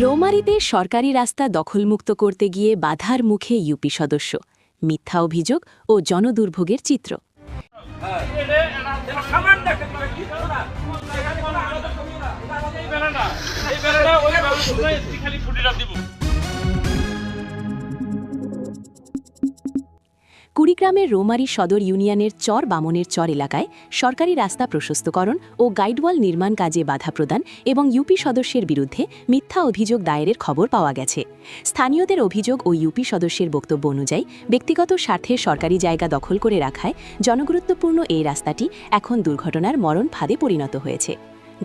রৌমারীতে সরকারি রাস্তা দখলমুক্ত করতে গিয়ে বাধার মুখে ইউপি সদস্য, মিথ্যা অভিযোগ ও জনদুর্ভোগের চিত্র। কুড়িগ্রামের রৌমারী সদর ইউনিয়নের চর বামনের চর এলাকায় সরকারি রাস্তা প্রশস্তকরণ ও গাইডওয়াল নির্মাণ কাজে বাধা প্রদান এবং ইউপি সদস্যের বিরুদ্ধে মিথ্যা অভিযোগ দায়েরের খবর পাওয়া গেছে। স্থানীয়দের অভিযোগ ও ইউপি সদস্যের বক্তব্য অনুযায়ী ব্যক্তিগত স্বার্থে সরকারি জায়গা দখল করে রাখায় জনগুরুত্বপূর্ণ এই রাস্তাটি এখন দুর্ঘটনার মরণ ফাঁদে পরিণত হয়েছে।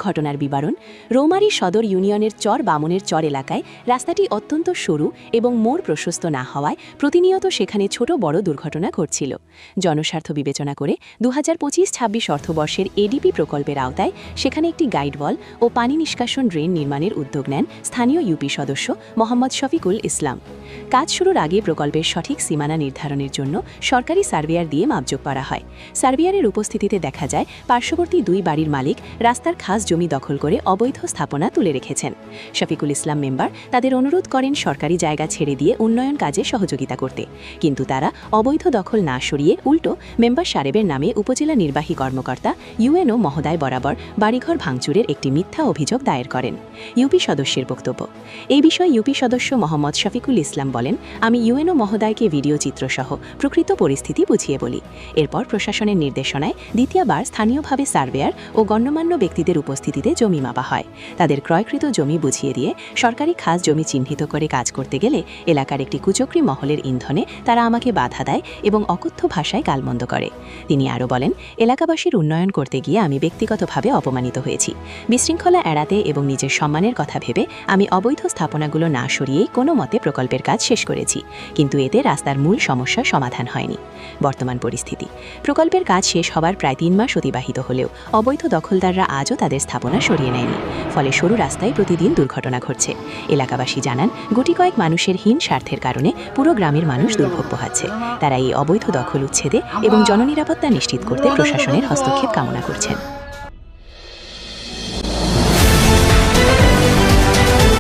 ঘটনার বিবরণ: রৌমারী সদর ইউনিয়নের চর বামনের চর এলাকায় রাস্তাটি অত্যন্ত সরু এবং মোড় প্রশস্ত না হওয়ায় প্রতিনিয়ত সেখানে ছোট বড় দুর্ঘটনা ঘটছিল। জনস্বার্থ বিবেচনা করে 2025-26 অর্থবর্ষের এডিপি প্রকল্পের আওতায় সেখানে একটি গাইডওয়াল ও পানি নিষ্কাশন ড্রেন নির্মাণের উদ্যোগ নেন স্থানীয় ইউপি সদস্য মোহাম্মদ শফিকুল ইসলাম। কাজ শুরুর আগে প্রকল্পের সঠিক সীমানা নির্ধারণের জন্য সরকারি সার্ভেয়ার দিয়ে মাপজোক করা হয়। সার্ভেয়ারের উপস্থিতিতে দেখা যায় পার্শ্ববর্তী দুই বাড়ির মালিক রাস্তার খাস জমি দখল করে অবৈধ স্থাপনা তুলে রেখেছেন। শফিকুল ইসলাম মেম্বার তাদের অনুরোধ করেন সরকারি জায়গা ছেড়ে দিয়ে উন্নয়ন কাজে সহযোগিতা করতে, কিন্তু তারা অবৈধ দখল না সরিয়ে উল্টো মেম্বার সারেবের নামে উপজেলা নির্বাহী কর্মকর্তা ইউএনও মহোদয় বরাবর বাড়িঘর ভাঙচুরের একটি মিথ্যা অভিযোগ দায়ের করেন। ইউপি সদস্যের বক্তব্য: এই বিষয়ে ইউপি সদস্য মোহাম্মদ শফিকুল ইসলাম বলেন, আমি ইউএনও মহোদয়কে ভিডিও চিত্রসহ প্রকৃত পরিস্থিতি বুঝিয়ে বলি। এরপর প্রশাসনের নির্দেশনায় দ্বিতীয়বার স্থানীয়ভাবে সার্ভেয়ার ও গণ্যমান্য ব্যক্তিদের উপস্থিতিতে জমি মাপা হয়। তাদের ক্রয়কৃত জমি বুঝিয়ে দিয়ে সরকারি খাস জমি চিহ্নিত করে কাজ করতে গেলে এলাকার একটি কুচক্রী মহলের ইন্ধনে তারা আমাকে বাধা দেয় এবং অকথ্য ভাষায় গালমন্দ করে। তিনি আরও বলেন, এলাকাবাসীর উন্নয়ন করতে গিয়ে আমি ব্যক্তিগতভাবে অপমানিত হয়েছি। বিশৃঙ্খলা এড়াতে এবং নিজের সম্মানের কথা ভেবে আমি অবৈধ স্থাপনাগুলো না সরিয়েই কোনো মতে প্রকল্পের কাজ শেষ করেছি, কিন্তু এতে রাস্তার মূল সমস্যার সমাধান হয়নি। বর্তমান পরিস্থিতি: প্রকল্পের কাজ শেষ হবার প্রায় 3 মাস অতিবাহিত হলেও অবৈধ দখলদাররা আজও তাদের স্থাপনা সরিয়ে নেয়নি। ফলে সরু রাস্তায় প্রতিদিন দুর্ঘটনা ঘটছে। এলাকাবাসী জানান, গুটি কয়েক মানুষের হীন স্বার্থের কারণে পুরো গ্রামের মানুষ দুর্ভোগ পোহাচ্ছে। তারা এই অবৈধ দখল উচ্ছেদে এবং জননিরাপত্তা নিশ্চিত করতে প্রশাসনের হস্তক্ষেপ কামনা করছেন।